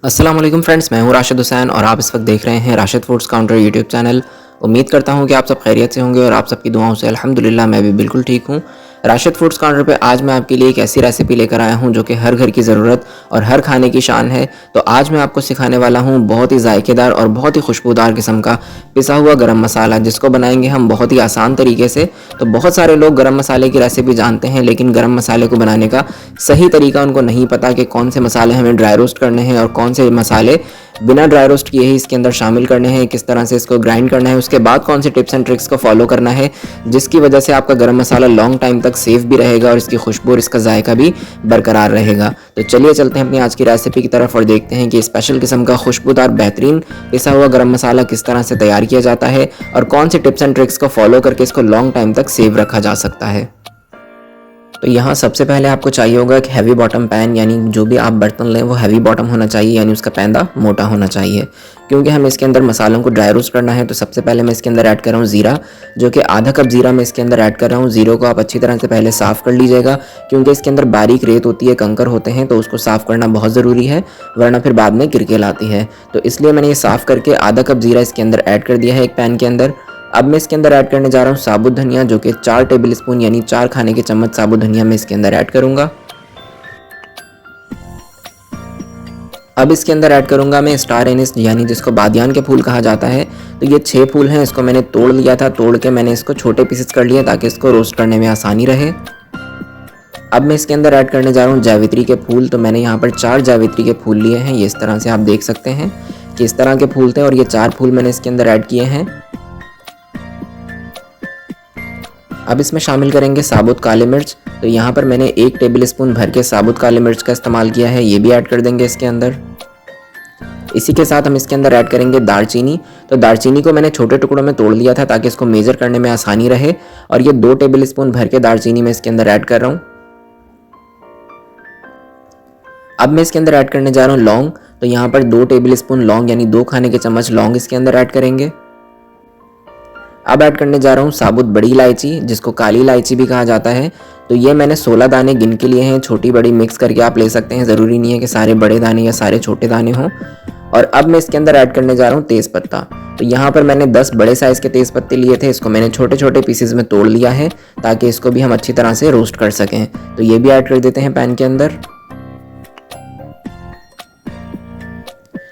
अस्सलाम वालेकुम फ्रेंड्स, मैं हूं राशिद हुसैन और आप इस वक्त देख रहे हैं Rashid foods counter YouTube channel. उम्मीद करता हूं कि आप सब खैरियत से होंगे और आप सबकी दुआओं से अल्हम्दुलिल्लाह मैं भी बिल्कुल ठीक हूं। राशिद फूड्स काउंटर पे आज मैं आपके लिए एक ऐसी रेसिपी लेकर आया हूं जो कि हर घर की ज़रूरत और हर खाने की शान है। तो आज मैं आपको सिखाने वाला हूं बहुत ही जायकेदार और बहुत ही खुशबूदार किस्म का पिसा हुआ गरम मसाला, जिसको बनाएंगे हम बहुत ही आसान तरीके से। तो बहुत सारे लोग गरम मसाले की रेसिपी जानते हैं, लेकिन गरम मसाले को बनाने का सही तरीका उनको नहीं पता कि कौन से मसाले हमें ड्राई रोस्ट करने हैं और कौन से मसाले बिना ड्राई रोस्ट किए ही इसके अंदर शामिल करने हैं, किस तरह से इसको ग्राइंड करना है, उसके बाद कौन से टिप्स एंड ट्रिक्स को फॉलो करना है, जिसकी वजह से आपका गरम मसाला लॉन्ग टाइम तक सेफ भी रहेगा और इसकी खुशबू और इसका जायका भी बरकरार रहेगा। तो चलिए चलते हैं अपनी आज की रेसिपी की तरफ और देखते हैं कि स्पेशल किस्म का खुशबूदार बेहतरीन पिसा हुआ गरम मसाला किस तरह से तैयार किया जाता है और कौन से टिप्स एंड ट्रिक्स को फॉलो करके इसको लॉन्ग टाइम तक सेव रखा जा सकता है। तो यहाँ सबसे पहले आपको चाहिए होगा एक हैवी बॉटम पैन, यानी जो भी आप बर्तन लें वो हैवी बॉटम होना चाहिए, यानी उसका पैंदा मोटा होना चाहिए। क्योंकि हम इसके अंदर मसालों को ड्राई रोस्ट करना है, तो सबसे पहले मैं इसके अंदर ऐड कर रहा हूँ ज़ीरा, जो कि आधा कप ज़ीरा मैं इसके अंदर ऐड कर रहा हूँ। ज़ीरो को आप अच्छी तरह से पहले साफ़ कर लीजिएगा, क्योंकि इसके अंदर बारीक रेत होती है, कंकर होते हैं, तो उसको साफ़ करना बहुत ज़रूरी है, वरना फिर बाद में किरकिल आती है। तो इसलिए मैंने ये साफ़ करके आधा कप ज़ीरा इसके अंदर ऐड कर दिया है एक पैन के अंदर। अब मैं इसके अंदर ऐड करने जा रहा हूँ साबुत धनिया, जो कि 4 टेबल स्पून यानी 4 खाने के चम्मच साबुत धनिया मैं इसके अंदर ऐड करूँगा। अब इसके अंदर ऐड करूँगा मैं स्टार एनिस, यानी जिसको बादियान के फूल कहा जाता है। तो ये 6 फूल हैं, इसको मैंने तोड़ लिया था, तोड़ के मैंने इसको छोटे पीसेस कर लिए ताकि इसको रोस्ट करने में आसानी रहे। अब मैं इसके अंदर ऐड करने जा रहा हूँ जावित्री के फूल। तो मैंने यहाँ पर 4 जावित्री के फूल लिए हैं, ये इस तरह से आप देख सकते हैं कि इस तरह के फूल थे और ये 4 फूल मैंने इसके अंदर ऐड किए हैं। अब इसमें शामिल करेंगे साबुत काली मिर्च। तो यहाँ पर मैंने 1 टेबल स्पून भर के साबुत काली मिर्च का इस्तेमाल किया है, ये भी ऐड कर देंगे इसके अंदर। इसी के साथ हम इसके अंदर ऐड करेंगे दालचीनी। तो दालचीनी को मैंने छोटे टुकड़ों में तोड़ लिया था ताकि इसको मेजर करने में आसानी रहे, और ये 2 टेबल स्पून भर के दालचीनी मैं इसके अंदर ऐड कर रहा हूँ। अब मैं इसके अंदर ऐड करने जा रहा हूँ लौंग। तो यहाँ पर 2 टेबल स्पून लौंग यानी 2 खाने के चम्मच लौंग इसके अंदर ऐड करेंगे। अब ऐड करने जा रहा हूँ साबुत बड़ी इलायची, जिसको काली इलायची भी कहा जाता है। तो ये मैंने 16 दाने गिन के लिए हैं, छोटी बड़ी मिक्स करके आप ले सकते हैं, ज़रूरी नहीं है कि सारे बड़े दाने या सारे छोटे दाने हों। और अब मैं इसके अंदर ऐड करने जा रहा हूँ तेज़ पत्ता। तो यहाँ पर मैंने 10 बड़े साइज़ के तेज़ पत्ते लिए थे, इसको मैंने छोटे छोटे पीसेज में तोड़ लिया है ताकि इसको भी हम अच्छी तरह से रोस्ट कर सकें। तो ये भी ऐड कर देते हैं पैन के अंदर।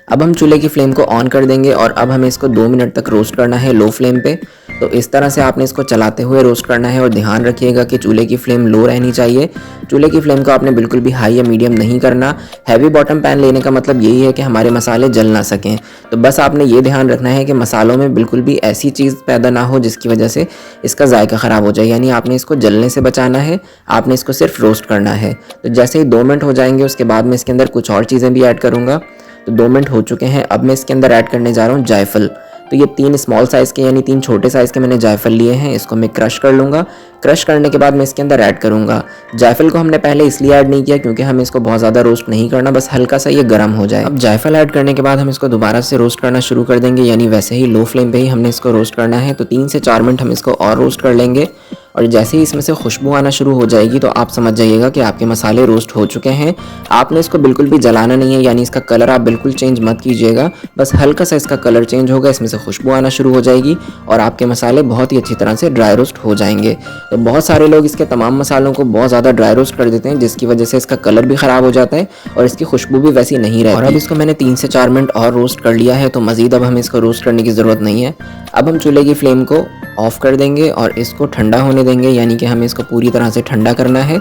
अब हम चूल्हे की फ्लेम को ऑन कर देंगे और अब हमें इसको 2 मिनट तक रोस्ट करना है लो फ्लेम पे। तो इस तरह से आपने इसको चलाते हुए रोस्ट करना है और ध्यान रखिएगा कि चूल्हे की फ्लेम लो रहनी चाहिए। चूल्हे की फ्लेम को आपने बिल्कुल भी हाई या मीडियम नहीं करना। हैवी बॉटम पैन लेने का मतलब यही है कि हमारे मसाले जल ना सकें। तो बस आपने ये ध्यान रखना है कि मसालों में बिल्कुल भी ऐसी चीज़ पैदा ना हो जिसकी वजह से इसका जायका ख़राब हो जाए, यानी आपने इसको जलने से बचाना है, आपने इसको सिर्फ रोस्ट करना है। तो जैसे ही 2 मिनट हो जाएंगे उसके बाद मैं इसके अंदर कुछ और चीज़ें भी ऐड करूँगा। तो 2 मिनट हो चुके हैं, अब मैं इसके अंदर ऐड करने जा रहा हूँ जायफल। तो ये 3 स्मॉल साइज़ के यानी 3 छोटे साइज़ के मैंने जायफल लिए हैं, इसको मैं क्रश कर लूँगा। क्रश करने के बाद मैं इसके अंदर ऐड करूँगा। जायफल को हमने पहले इसलिए ऐड नहीं किया क्योंकि हमें इसको बहुत ज़्यादा रोस्ट नहीं करना, बस हल्का सा ये गर्म हो जाए। अब जायफल ऐड करने के बाद हम इसको दोबारा से रोस्ट करना शुरू कर देंगे, यानी वैसे ही लो फ्लेम पे ही हमने इसको रोस्ट करना है। तो 3 से 4 मिनट हम इसको और रोस्ट कर लेंगे, और जैसे ही इसमें से खुशबू आना शुरू हो जाएगी तो आप समझ जाइएगा कि आपके मसाले रोस्ट हो चुके हैं। आपने इसको बिल्कुल भी जलाना नहीं है, यानी इसका कलर आप बिल्कुल चेंज मत कीजिएगा, बस हल्का सा इसका कलर चेंज होगा, इसमें से खुशबू आना शुरू हो जाएगी और आपके मसाले बहुत ही अच्छी तरह से ड्राई रोस्ट हो जाएंगे। तो बहुत सारे लोग इसके तमाम मसालों को बहुत ज़्यादा ड्राई रोस्ट कर देते हैं, जिसकी वजह से इसका कलर भी ख़राब हो जाता है और इसकी खुशबू भी वैसी नहीं रहती। और अब इसको मैंने 3 से 4 मिनट और रोस्ट कर लिया है, तो मज़ीद अब हमें इसको रोस्ट करने की ज़रूरत नहीं है। अब हम चूल्हे की फ्लेम को ऑफ़ कर देंगे और इसको ठंडा होने देंगे, यानी कि हमें इसको पूरी तरह से ठंडा करना है।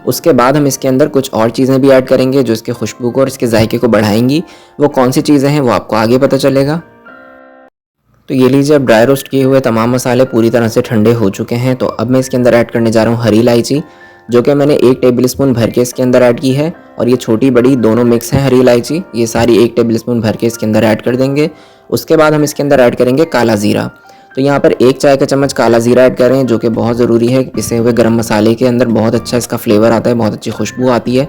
उसके बाद हम इसके अंदर कुछ और चीज़ें भी ऐड करेंगे जो इसके खुशबू को और इसके जायके को बढ़ाएंगी। वो कौन सी चीज़ें हैं वो आपको आगे पता चलेगा। तो ये लीजिए, अब ड्राई रोस्ट किए हुए तमाम मसाले पूरी तरह से ठंडे हो चुके हैं। तो अब मैं इसके अंदर ऐड करने जा रहा हूँ हरी इलायची, जो कि मैंने 1 टेबल स्पून भर के इसके अंदर ऐड की है, और ये छोटी बड़ी दोनों मिक्स हैं हरी इलायची, ये सारी 1 टेबल स्पून भर के इसके अंदर ऐड कर देंगे। उसके बाद हम इसके अंदर ऐड करेंगे काला ज़ीरा। तो यहाँ पर 1 चाय का चम्मच काला ज़ीरा ऐड कर रहे हैं, जो कि बहुत ज़रूरी है। पिसे हुए गरम मसाले के अंदर बहुत अच्छा इसका फ्लेवर आता है, बहुत अच्छी खुशबू आती है।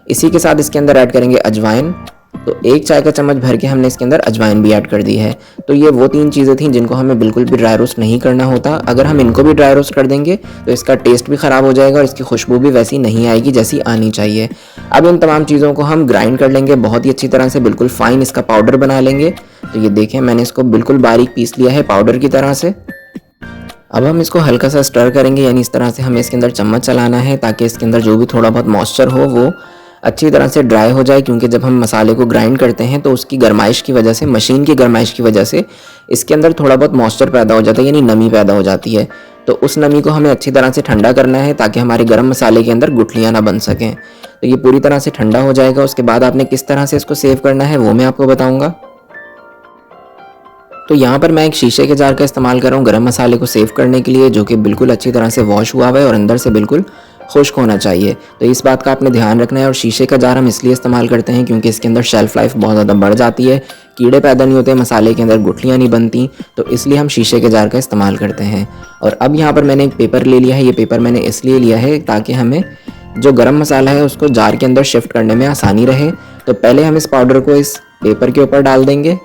इसी के साथ इसके अंदर ऐड करेंगे अजवाइन, तो 1 चाय का चम्मच भर के हमने इसके अंदर अजवाइन भी ऐड कर दी है। तो ये वो 3 चीज़ें थी जिनको हमें बिल्कुल भी ड्राई रोस्ट नहीं करना होता। अगर हम इनको भी ड्राई रोस्ट कर देंगे तो इसका टेस्ट भी ख़राब हो जाएगा और इसकी खुशबू भी वैसी नहीं आएगी जैसी आनी चाहिए। अब इन तमाम चीज़ों को हम ग्राइंड कर लेंगे बहुत ही अच्छी तरह से, बिल्कुल फ़ाइन इसका पाउडर बना लेंगे। तो ये देखें मैंने इसको बिल्कुल बारीक पीस लिया है पाउडर की तरह से। अब हम इसको हल्का सा स्टर करेंगे, यानी इस तरह से हमें इसके अंदर चम्मच चलाना है ताकि इसके अंदर जो भी थोड़ा बहुत मॉइस्चर हो वो अच्छी तरह से ड्राई हो जाए। क्योंकि जब हम मसाले को ग्राइंड करते हैं तो उसकी गर्माइश की वजह से, मशीन की गर्माइश की वजह से इसके अंदर थोड़ा बहुत मॉइस्चर पैदा हो जाता है, यानी नमी पैदा हो जाती है। तो उस नमी को हमें अच्छी तरह से ठंडा करना है ताकि हमारे गर्म मसाले के अंदर गुठलियाँ ना बन सकें। तो ये पूरी तरह से ठंडा हो जाएगा। उसके बाद आपने किस तरह से इसको सेव करना है वो मैं आपको बताऊँगा। तो यहाँ पर मैं एक शीशे के जार का इस्तेमाल कर रहा हूँ गरम मसाले को सेव करने के लिए, जो कि बिल्कुल अच्छी तरह से वॉश हुआ हुआ है और अंदर से बिल्कुल खुश्क होना चाहिए। तो इस बात का आपने ध्यान रखना है। और शीशे का जार हम इसलिए इस्तेमाल करते हैं क्योंकि इसके अंदर शेल्फ़ लाइफ बहुत ज़्यादा बढ़ जाती है, कीड़े पैदा नहीं होते, मसाले के अंदर गुठलियाँ नहीं बनती, तो इसलिए हम शीशे के जार का इस्तेमाल करते हैं। और अब यहाँ पर मैंने एक पेपर ले लिया है। ये पेपर मैंने इसलिए लिया है ताकि हमें जो गरम मसाला है उसको जार के अंदर शिफ्ट करने में आसानी रहे। तो पहले हम इस पाउडर को इस पेपर के ऊपर डाल देंगे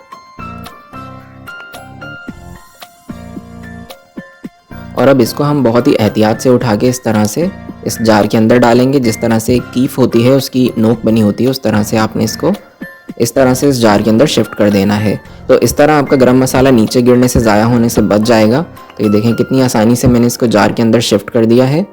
और अब इसको हम बहुत ही एहतियात से उठा के इस तरह से इस जार के अंदर डालेंगे। जिस तरह से एक कीफ होती है उसकी नोक बनी होती है, उस तरह से आपने इसको इस तरह से इस जार के अंदर शिफ्ट कर देना है। तो इस तरह आपका गरम मसाला नीचे गिरने से, ज़ाया होने से बच जाएगा। तो ये देखें कितनी आसानी से मैंने इसको जार के अंदर शिफ्ट कर दिया है।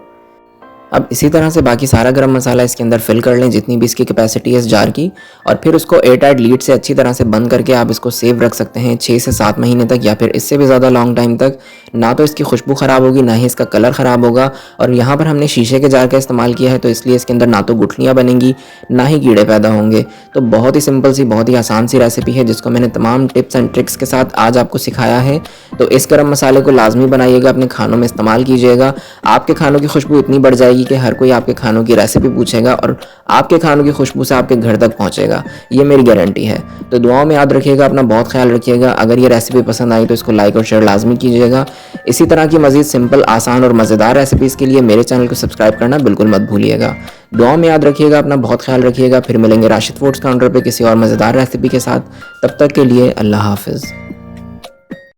अब इसी तरह से बाकी सारा गरम मसाला इसके अंदर फिल कर लें जितनी भी इसकी कैपेसिटी है इस जार की, और फिर उसको एयर टाइट लीड से अच्छी तरह से बंद करके आप इसको सेव रख सकते हैं 6 से 7 महीने तक, या फिर इससे भी ज़्यादा लॉन्ग टाइम तक। ना तो इसकी खुशबू ख़राब होगी, ना ही इसका कलर ख़राब होगा। और यहाँ पर हमने शीशे के जार का इस्तेमाल किया है तो इसलिए इसके अंदर ना तो गुठलियाँ बनेंगी ना ही कीड़े पैदा होंगे। तो बहुत ही सिंपल सी, बहुत ही आसान सी रेसिपी है जिसको मैंने तमाम टिप्स एंड ट्रिक्स के साथ आज आपको सिखाया है। तो इस गरम मसाले को लाजमी बनाइएगा, अपने खानों में इस्तेमाल कीजिएगा। आपके खानों की खुशबू इतनी बढ़ जाएगी कि हर कोई आपके खानों की रेसिपी पूछेगा और आपके खानों की खुशबू से आपके घर तक पहुंचेगा, ये मेरी गारंटी है। तो दुआओं में याद रखिएगा, अपना बहुत ख्याल रखिएगा। अगर ये रेसिपी पसंद आई तो इसको लाइक और शेयर लाजमी कीजिएगा। इसी तरह की मज़ीद सिंपल, आसान और मज़ेदार रेसिपीज़ के लिए मेरे चैनल को सब्सक्राइब करना बिल्कुल मत भूलिएगा। दुआओं में याद रखिएगा, अपना बहुत ख्याल रखिएगा। फिर मिलेंगे राशिद फूड्स काउंटर पर किसी और मज़ेदार रेसिपी के साथ। तब तक के लिए अल्लाह हाफ़िज़।